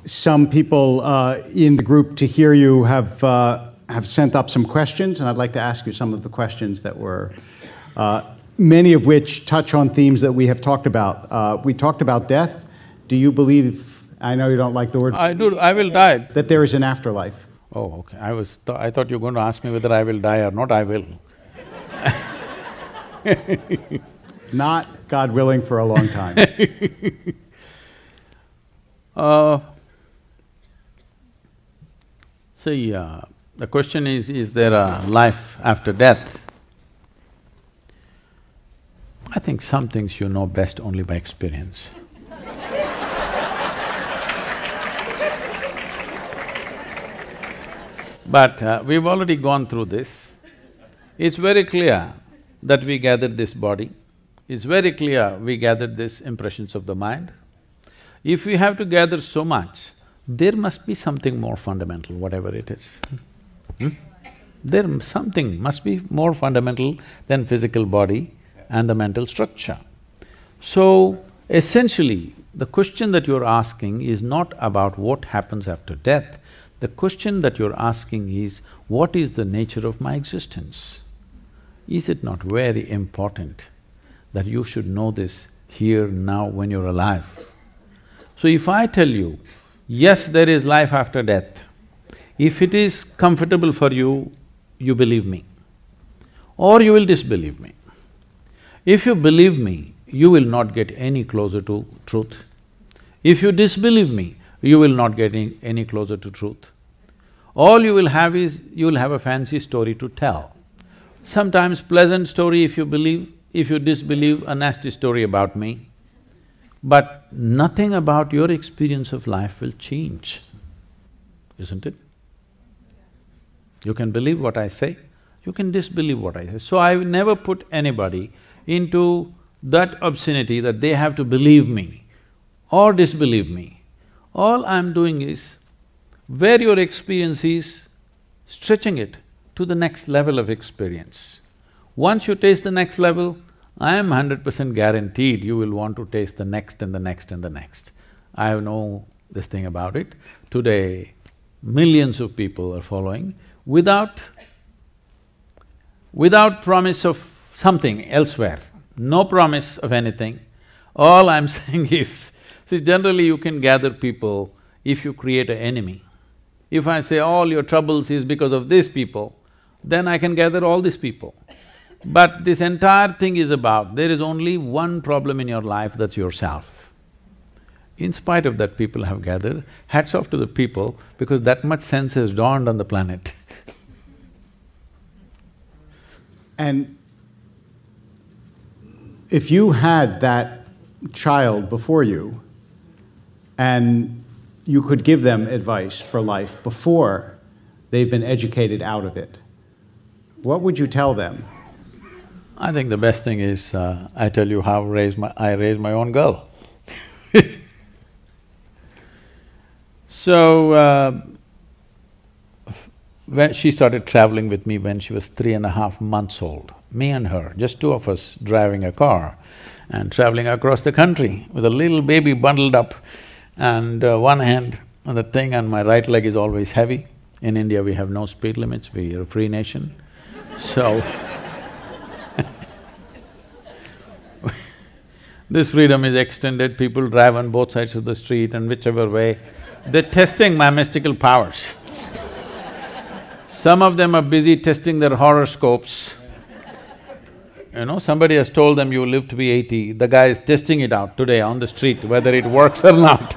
some people in the group to hear you have sent up some questions, and I'd like to ask you some of the questions that were, many of which touch on themes that we have talked about. We talked about death. Do you believe, I know you don't like the word… I do, I will die. That there is an afterlife? Oh, okay. I thought you were going to ask me whether I will die or not. I will. Not, God willing, for a long time. See, the question is there a life after death? I think some things you know best only by experience. But we've already gone through this. It's very clear that we gathered this body. It's very clear we gathered these impressions of the mind. If we have to gather so much, there must be something more fundamental, whatever it is. Something must be more fundamental than physical body and the mental structure. So, essentially, the question that you're asking is not about what happens after death. The question that you're asking is, what is the nature of my existence? Is it not very important that you should know this here, now, when you're alive? So if I tell you, yes, there is life after death, if it is comfortable for you, you believe me, or you will disbelieve me. If you believe me, you will not get any closer to truth. If you disbelieve me, you will not get any closer to truth. All you will have is, you will have a fancy story to tell. Sometimes pleasant story if you believe, if you disbelieve, a nasty story about me. But nothing about your experience of life will change, isn't it? You can believe what I say, you can disbelieve what I say. So I will never put anybody into that obscenity that they have to believe me or disbelieve me. All I'm doing is, where your experience is, stretching it to the next level of experience. Once you taste the next level, I am 100% guaranteed you will want to taste the next and the next and the next. I have no this thing about it. Today, millions of people are following without promise of something elsewhere, no promise of anything. All I'm saying is, see, generally you can gather people if you create an enemy. If I say all your troubles is because of these people, then I can gather all these people. But this entire thing is about, there is only one problem in your life, that's yourself. In spite of that, people have gathered. Hats off to the people, because that much sense has dawned on the planet. And if you had that child before you, and you could give them advice for life before they've been educated out of it, what would you tell them? I think the best thing is, I tell you how I raised my own girl. So, when she started traveling with me when she was 3.5 months old, me and her, just two of us driving a car and traveling across the country with a little baby bundled up, and one hand on the thing, and my right leg is always heavy. In India, we have no speed limits, we are a free nation. So, this freedom is extended, people drive on both sides of the street and whichever way, they're testing my mystical powers. Some of them are busy testing their horoscopes. You know, somebody has told them you live to be 80, the guy is testing it out today on the street, whether it works or not.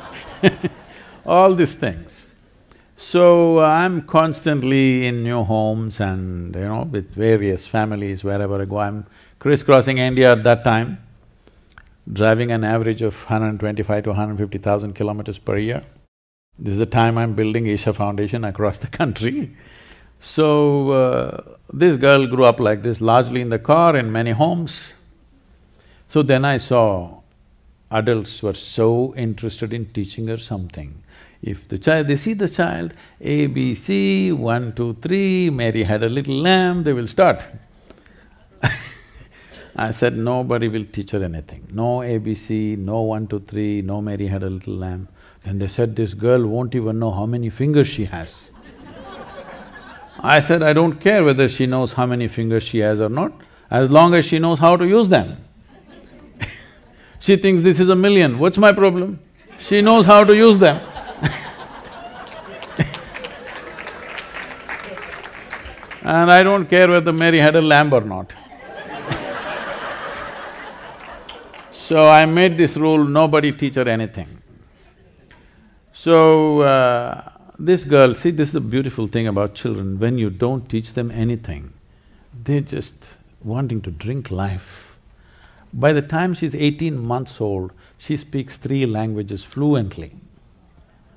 All these things. So, I'm constantly in new homes and, you know, with various families, wherever I go, I'm crisscrossing India at that time, driving an average of 125 to 150,000 kilometers per year. This is the time I'm building Isha Foundation across the country. So, this girl grew up like this, largely in the car, in many homes. So then I saw adults were so interested in teaching her something. If the child… they see the child, A, B, C, 1, 2, 3, Mary had a little lamb, they will start. I said, nobody will teach her anything. No ABC, no 1, 2, 3, no Mary had a little lamb. Then they said, this girl won't even know how many fingers she has. I said, I don't care whether she knows how many fingers she has or not, as long as she knows how to use them. She thinks this is a million, what's my problem? She knows how to use them. And I don't care whether Mary had a lamb or not. So I made this rule, nobody teach her anything. So, this girl, see, this is the beautiful thing about children, when you don't teach them anything, they're just wanting to drink life. By the time she's 18 months old, she speaks 3 languages fluently,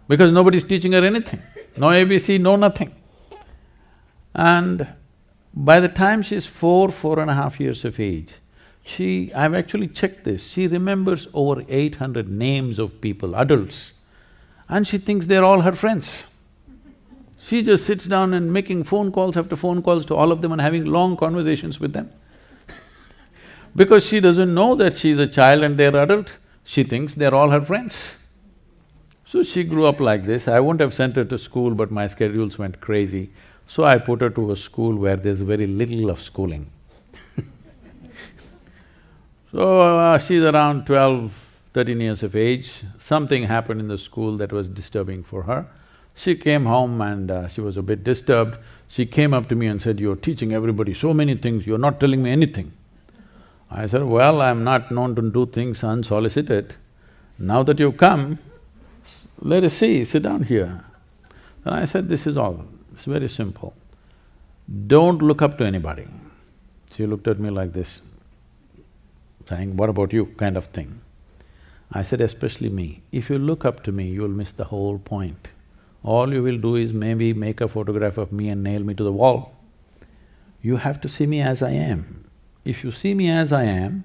because nobody's teaching her anything, no ABC, no nothing. And by the time she's 4.5 years of age, I've actually checked this, she remembers over 800 names of people, adults, and she thinks they're all her friends. She just sits down and making phone calls after phone calls to all of them and having long conversations with them. Because she doesn't know that she's a child and they're adult, she thinks they're all her friends. So she grew up like this. I wouldn't have sent her to school, but my schedules went crazy. So I put her to a school where there's very little of schooling. So she's around 12, 13 years of age. Something happened in the school that was disturbing for her. She came home and she was a bit disturbed. She came up to me and said, "You're teaching everybody so many things, you're not telling me anything." I said, "Well, I'm not known to do things unsolicited. Now that you've come, let us see, sit down here." And I said, "This is all, it's very simple. Don't look up to anybody." She looked at me like this, saying, "What about you?" kind of thing. I said, "Especially me. If you look up to me, you'll miss the whole point. All you will do is maybe make a photograph of me and nail me to the wall. You have to see me as I am. If you see me as I am,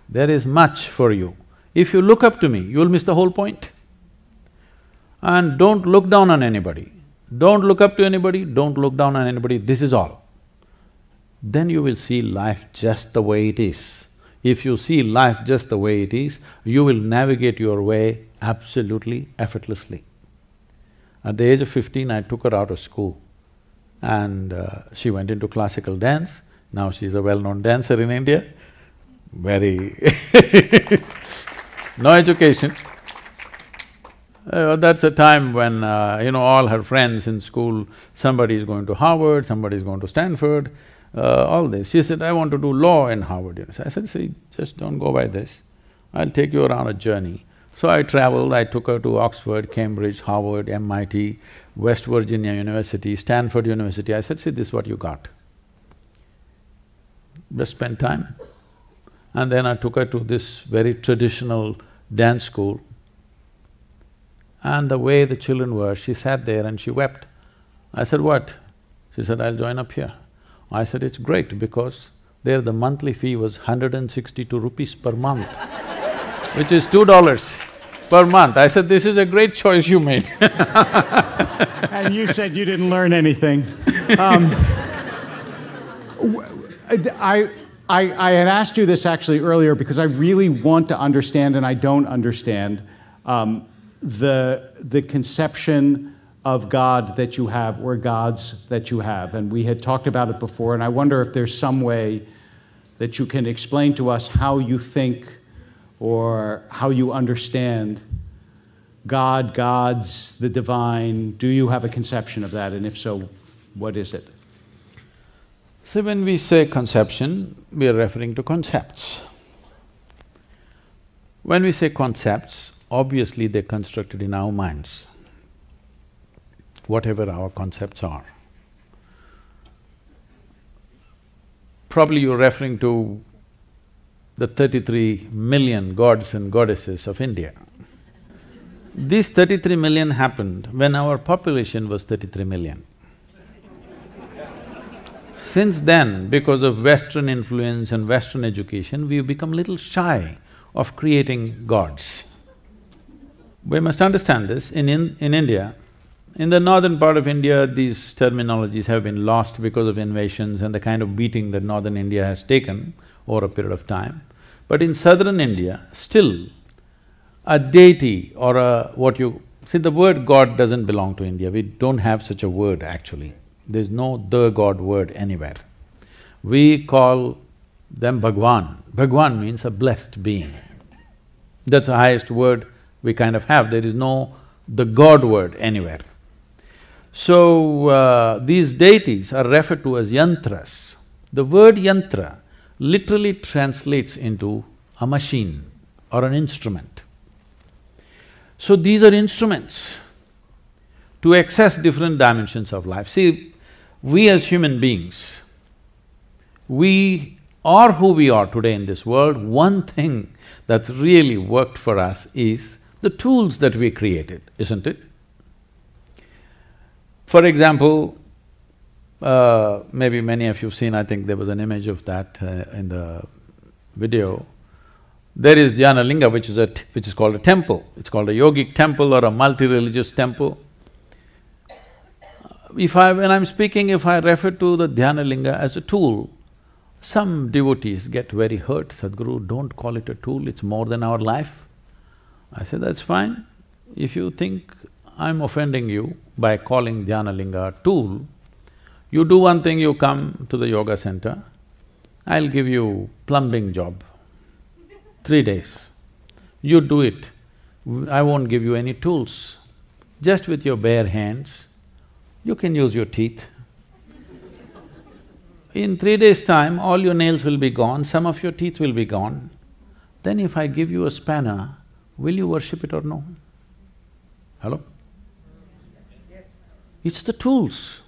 there is much for you. If you look up to me, you'll miss the whole point. And don't look down on anybody. Don't look up to anybody, don't look down on anybody, this is all. Then you will see life just the way it is. If you see life just the way it is, you will navigate your way absolutely effortlessly." At the age of 15, I took her out of school and she went into classical dance. Now she's a well-known dancer in India, very no education. That's a time when, all her friends in school, somebody is going to Harvard, somebody is going to Stanford, all this. She said, "I want to do law in Harvard." I said, "See, just don't go by this. I'll take you around a journey." So I traveled, I took her to Oxford, Cambridge, Harvard, MIT, West Virginia University, Stanford University. I said, "See, this is what you got. Just spend time." And then I took her to this very traditional dance school. And the way the children were, she sat there and she wept. I said, "What?" She said, "I'll join up here." I said, "It's great because there the monthly fee was 162 rupees per month, which is $2 per month." I said, "This is a great choice you made." And you said you didn't learn anything. I had asked you this actually earlier because I really want to understand, and I don't understand, the conception of God that you have, or gods that you have. And we had talked about it before, and I wonder if there's some way that you can explain to us how you think or how you understand God, gods, the divine. Do you have a conception of that, and if so, what is it? So when we say conception, we are referring to concepts. When we say concepts, obviously they're constructed in our minds, whatever our concepts are. Probably you're referring to the 33 million gods and goddesses of India. These 33 million happened when our population was 33 million. Since then, because of Western influence and Western education, we've become little shy of creating gods. We must understand this, in India, in the northern part of India, these terminologies have been lost because of invasions and the kind of beating that northern India has taken over a period of time. But in southern India, still a deity or what you See, the word God doesn't belong to India, we don't have such a word actually. There's no the God word anywhere. We call them Bhagwan. Bhagwan means a blessed being. That's the highest word we kind of have, there is no the God word anywhere. So, these deities are referred to as yantras. The word yantra literally translates into a machine or an instrument. So these are instruments to access different dimensions of life. See, we as human beings, we are who we are today in this world. One thing that's really worked for us is the tools that we created, isn't it? For example, maybe many of you've seen, I think there was an image of that in the video. There is Dhyana Linga, which is called a temple. It's called a yogic temple or a multi-religious temple. When I'm speaking, if I refer to the Dhyana Linga as a tool, some devotees get very hurt. Sadhguru, don't call it a tool, it's more than our life. I say, that's fine. If you think I'm offending you by calling Dhyana Linga a tool, you do one thing, you come to the yoga center, I'll give you plumbing job, 3 days. You do it, I won't give you any tools. Just with your bare hands, you can use your teeth. In 3 days' time, all your nails will be gone, some of your teeth will be gone. Then if I give you a spanner, will you worship it or no? Hello? Yes. It's the tools.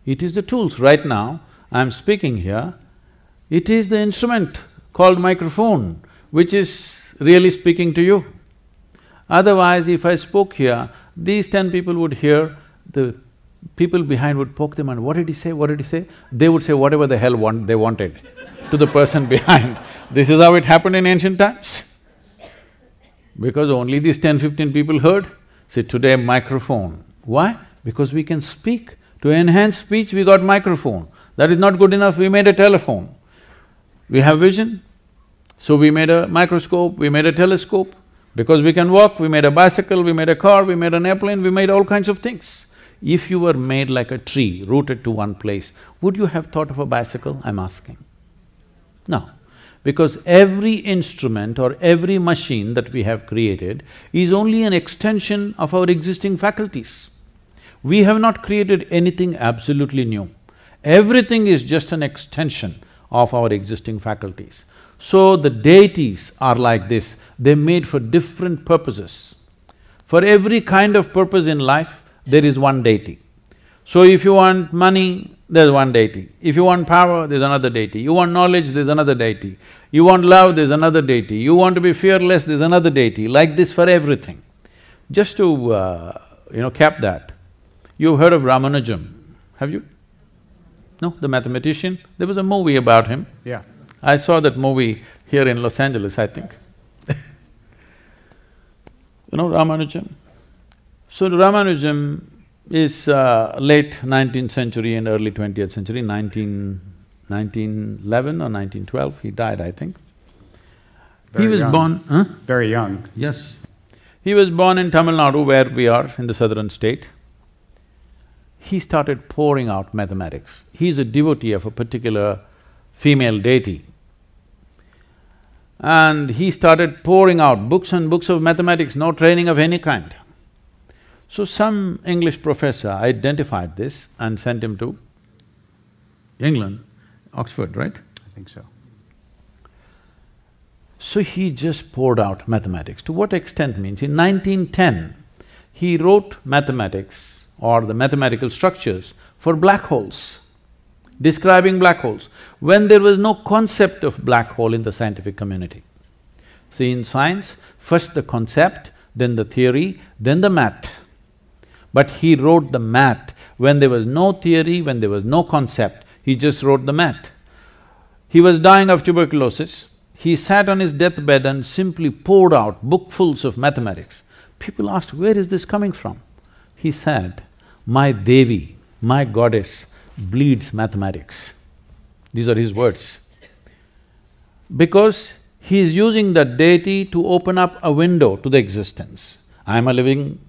It is the tools. Right now, I'm speaking here, it is the instrument called microphone which is really speaking to you. Otherwise, if I spoke here, these 10 people would hear, the people behind would poke them and what did he say, what did he say? They would say whatever the hell they wanted to the person behind. This is how it happened in ancient times. Because only these 10-15 people heard. See, today microphone. Why? Because we can speak. To enhance speech, we got microphone. That is not good enough, we made a telephone. We have vision, so we made a microscope, we made a telescope. Because we can walk, we made a bicycle, we made a car, we made an airplane, we made all kinds of things. If you were made like a tree, rooted to one place, would you have thought of a bicycle, I'm asking? No. Because every instrument or every machine that we have created is only an extension of our existing faculties. We have not created anything absolutely new. Everything is just an extension of our existing faculties. So the deities are like this, they're made for different purposes. For every kind of purpose in life, there is one deity. So if you want money, there's one deity. If you want power, there's another deity. You want knowledge, there's another deity. You want love, there's another deity. You want to be fearless, there's another deity. Like this for everything. Just to cap that, you've heard of Ramanujam, have you? No, the mathematician? There was a movie about him. Yeah. I saw that movie here in Los Angeles, I think. You know Ramanujam? So Ramanujam is late 19th century and early 20th century, 1911 or 1912, he died, I think. He was born… Very young. Yes. He was born in Tamil Nadu, where we are, in the southern state. He started pouring out mathematics. He's a devotee of a particular female deity. And he started pouring out books and books of mathematics, no training of any kind. So some English professor identified this and sent him to England, Oxford, right? I think so. So he just poured out mathematics. To what extent means, in 1910, he wrote mathematics or the mathematical structures for black holes, describing black holes, when there was no concept of black hole in the scientific community. See, in science, first the concept, then the theory, then the math. But he wrote the math when there was no theory, when there was no concept, he just wrote the math. He was dying of tuberculosis, he sat on his deathbed and simply poured out bookfuls of mathematics. People asked, where is this coming from? He said, my Devi, my goddess, bleeds mathematics. These are his words. Because he is using that deity to open up a window to the existence. I am a living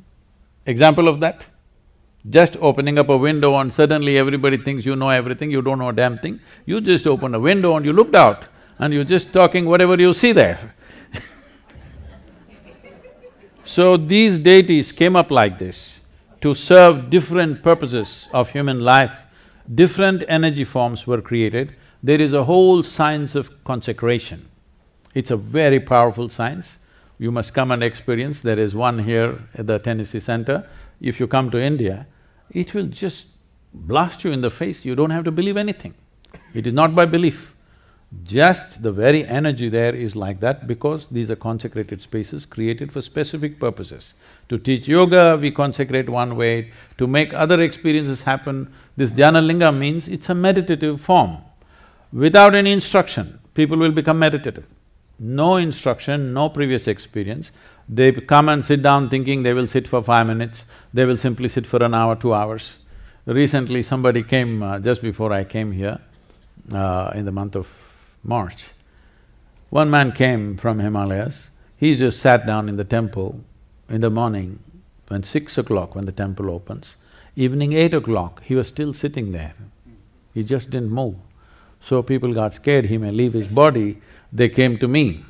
Example of that? Just opening up a window and suddenly everybody thinks you know everything, you don't know a damn thing. You just opened a window and you looked out and you're just talking whatever you see there. So these deities came up like this to serve different purposes of human life. Different energy forms were created. There is a whole science of consecration. It's a very powerful science. You must come and experience. There is one here at the Tennessee Center. If you come to India, it will just blast you in the face, you don't have to believe anything. It is not by belief. Just the very energy there is like that because these are consecrated spaces created for specific purposes. To teach yoga, we consecrate one way, to make other experiences happen. This Dhyana Linga means it's a meditative form. Without any instruction, people will become meditative. No instruction, no previous experience. They come and sit down thinking they will sit for 5 minutes, they will simply sit for an hour, 2 hours. Recently somebody came, just before I came here, in the month of March. One man came from Himalayas, he just sat down in the temple in the morning, when 6 o'clock when the temple opens, evening 8 o'clock, he was still sitting there. He just didn't move. So people got scared, he may leave his body, they came to me.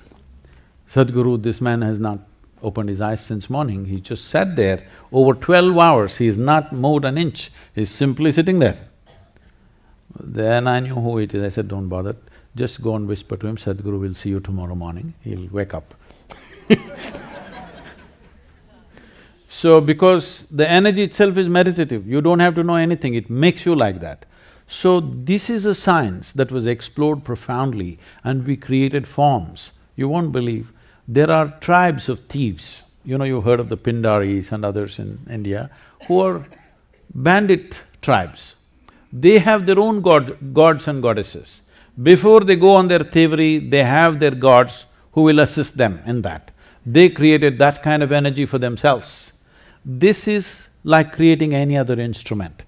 Sadhguru, this man has not opened his eyes since morning, he just sat there over 12 hours, he's not moved an inch, he's simply sitting there. Then I knew who it is, I said, don't bother, just go and whisper to him, Sadhguru will see you tomorrow morning, he'll wake up. So because the energy itself is meditative, you don't have to know anything, it makes you like that. So this is a science that was explored profoundly and we created forms. You won't believe, there are tribes of thieves. You know, you've heard of the Pindaris and others in India, who are bandit tribes. They have their own gods and goddesses. Before they go on their thievery, they have their gods who will assist them in that. They created that kind of energy for themselves. This is like creating any other instrument.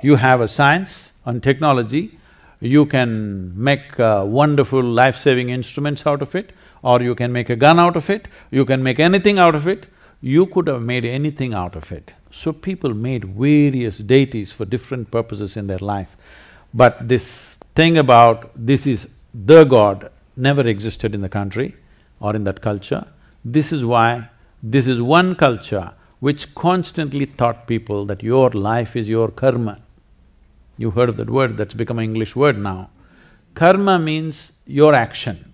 You have a science and technology, you can make wonderful life-saving instruments out of it, or you can make a gun out of it, you can make anything out of it, you could have made anything out of it. So people made various deities for different purposes in their life. But this thing about this is the god never existed in the country or in that culture. This is why this is one culture which constantly taught people that your life is your karma. You've heard of that word, that's become an English word now. Karma means your action.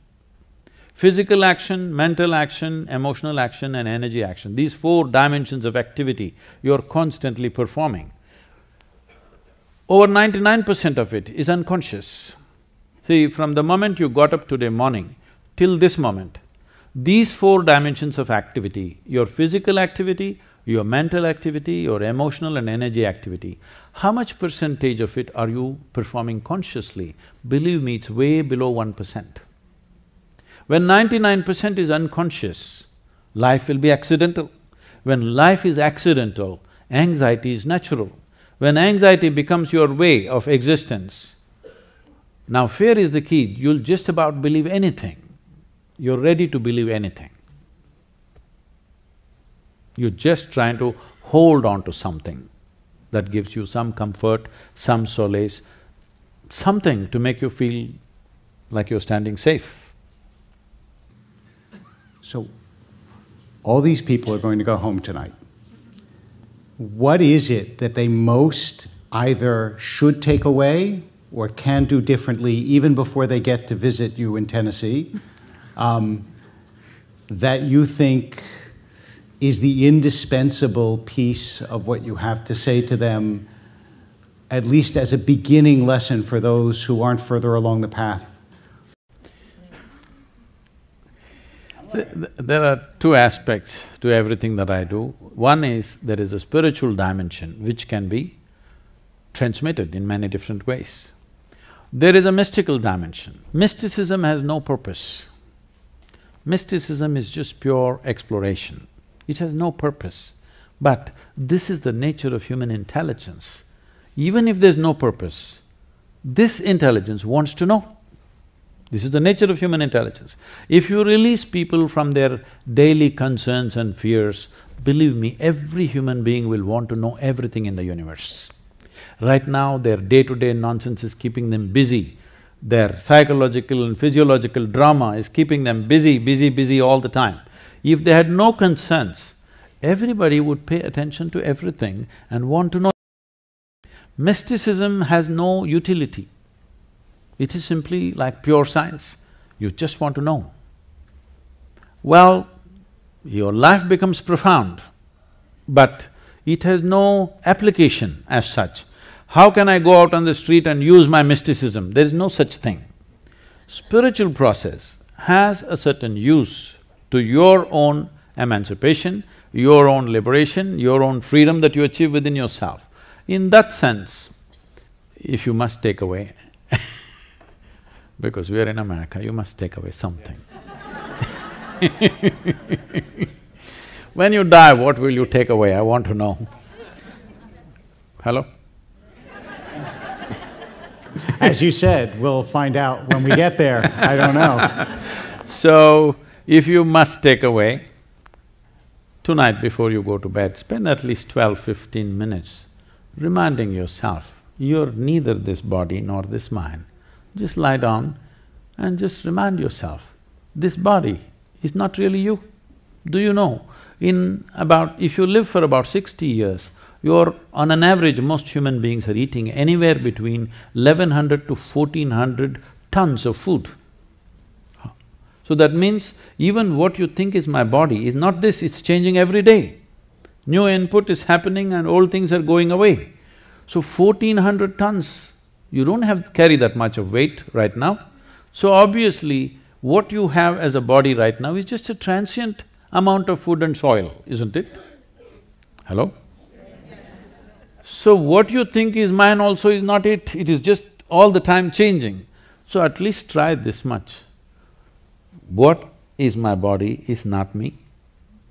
Physical action, mental action, emotional action and energy action, these 4 dimensions of activity you're constantly performing. Over 99% of it is unconscious. See, from the moment you got up today morning till this moment, these 4 dimensions of activity, your physical activity, your mental activity, your emotional and energy activity, how much percentage of it are you performing consciously? Believe me, it's way below 1%. When 99% is unconscious, life will be accidental. When life is accidental, anxiety is natural. When anxiety becomes your way of existence, now fear is the key, you'll just about believe anything. You're ready to believe anything. You're just trying to hold on to something that gives you some comfort, some solace, something to make you feel like you're standing safe. So, all these people are going to go home tonight. What is it that they most either should take away or can do differently even before they get to visit you in Tennessee, that you think is the indispensable piece of what you have to say to them, at least as a beginning lesson for those who aren't further along the path? There are 2 aspects to everything that I do. One is there is a spiritual dimension which can be transmitted in many different ways. There is a mystical dimension. Mysticism has no purpose. Mysticism is just pure exploration. It has no purpose. But this is the nature of human intelligence. Even if there's no purpose, this intelligence wants to know. This is the nature of human intelligence. If you release people from their daily concerns and fears, Believe me, every human being will want to know everything in the universe. Right now, their day-to-day nonsense is keeping them busy. Their psychological and physiological drama is keeping them busy, busy, busy all the time. If they had no concerns, everybody would pay attention to everything and want to know. Mysticism has no utility. It is simply like pure science. You just want to know. Well, your life becomes profound, but it has no application as such. How can I go out on the street and use my mysticism? There is no such thing. Spiritual process has a certain use to your own emancipation, your own liberation, your own freedom that you achieve within yourself. In that sense, if you must take away because we are in America, you must take away something. When you die, what will you take away? I want to know. Hello? As you said, we'll find out when we get there, I don't know. So, if you must take away, tonight before you go to bed, spend at least 12–15 minutes reminding yourself, you're neither this body nor this mind. Just lie down and just remind yourself, this body is not really you. Do you know, if you live for about 60 years, on an average, most human beings are eating anywhere between 1100 to 1400 tons of food. So that means even what you think is my body is not this, it's changing every day. New input is happening and old things are going away. So 1400 tons, you don't carry that much of weight right now. So obviously, what you have as a body right now is just a transient amount of food and soil, isn't it? Hello? So what you think is mine also is not it, it is just all the time changing. So at least try this much. What is my body is not me.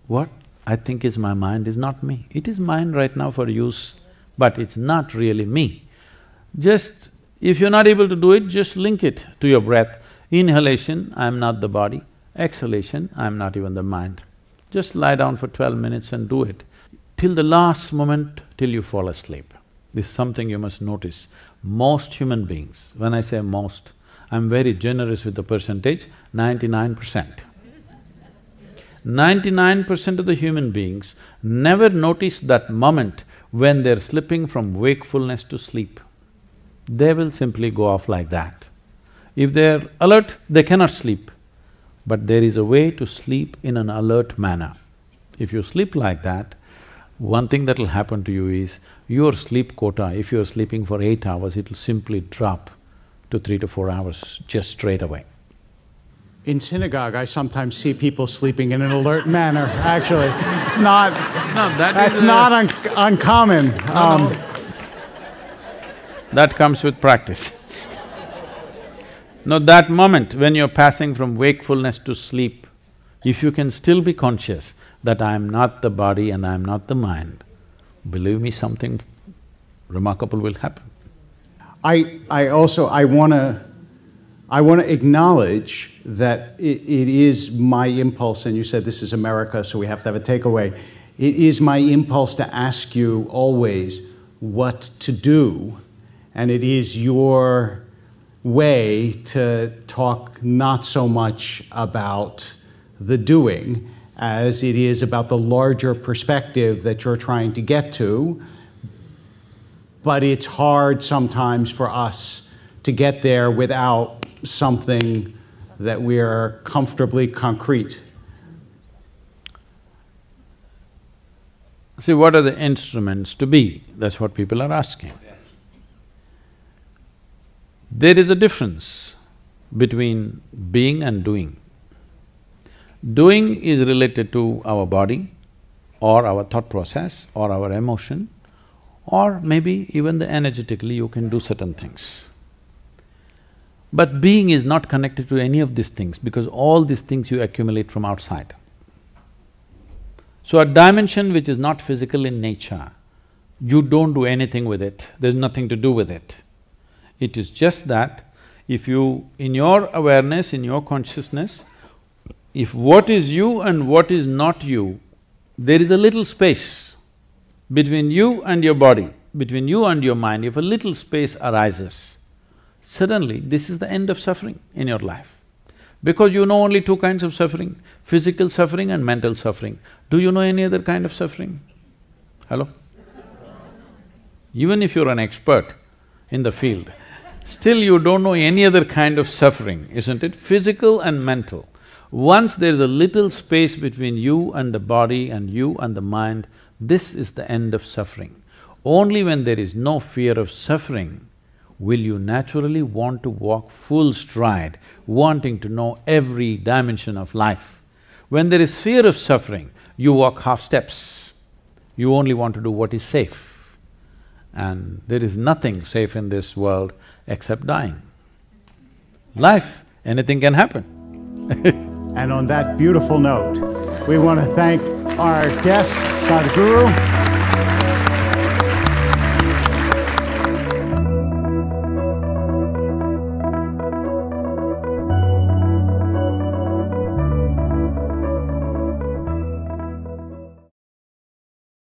What I think is my mind is not me. It is mine right now for use, but it's not really me. Just… if you're not able to do it, just link it to your breath. Inhalation, I'm not the body. Exhalation, I'm not even the mind. Just lie down for 12 minutes and do it till the last moment, till you fall asleep. This is something you must notice. Most human beings, when I say most, I'm very generous with the percentage, 99%. 99% of the human beings never notice that moment when they're slipping from wakefulness to sleep. They will simply go off like that. If they're alert, they cannot sleep. But there is a way to sleep in an alert manner. If you sleep like that, one thing that'll happen to you is, your sleep quota, if you're sleeping for 8 hours, it'll simply drop to 3 to 4 hours just straight away. In synagogue, I sometimes see people sleeping in an alert manner, actually. It's not… No, that's not uncommon. No. That comes with practice. Now that moment when you're passing from wakefulness to sleep, if you can still be conscious that I am not the body and I am not the mind, believe me, something remarkable will happen. I wanna acknowledge that it is my impulse, and you said this is America, so we have to have a takeaway. It is my impulse to ask you always what to do, and it is your way to talk not so much about the doing as it is about the larger perspective that you're trying to get to. But it's hard sometimes for us to get there without something that we're comfortably concrete. See, what are the instruments to be? That's what people are asking. There is a difference between being and doing. Doing is related to our body or our thought process or our emotion, or maybe even energetically you can do certain things. But being is not connected to any of these things because all these things you accumulate from outside. So a dimension which is not physical in nature, you don't do anything with it, there's nothing to do with it. It is just that if you… in your awareness, in your consciousness, if what is you and what is not you there is a little space between you and your body, between you and your mind. If a little space arises, suddenly this is the end of suffering in your life. Because you know only two kinds of suffering, physical suffering and mental suffering. Do you know any other kind of suffering? Hello? Even if you're an expert in the field, still you don't know any other kind of suffering, isn't it? Physical and mental. Once there is a little space between you and the body and you and the mind, this is the end of suffering. Only when there is no fear of suffering will you naturally want to walk full stride, wanting to know every dimension of life. When there is fear of suffering, you walk half steps. You only want to do what is safe. And there is nothing safe in this world except dying. Life, anything can happen. And on that beautiful note, we want to thank our guest, Sadhguru.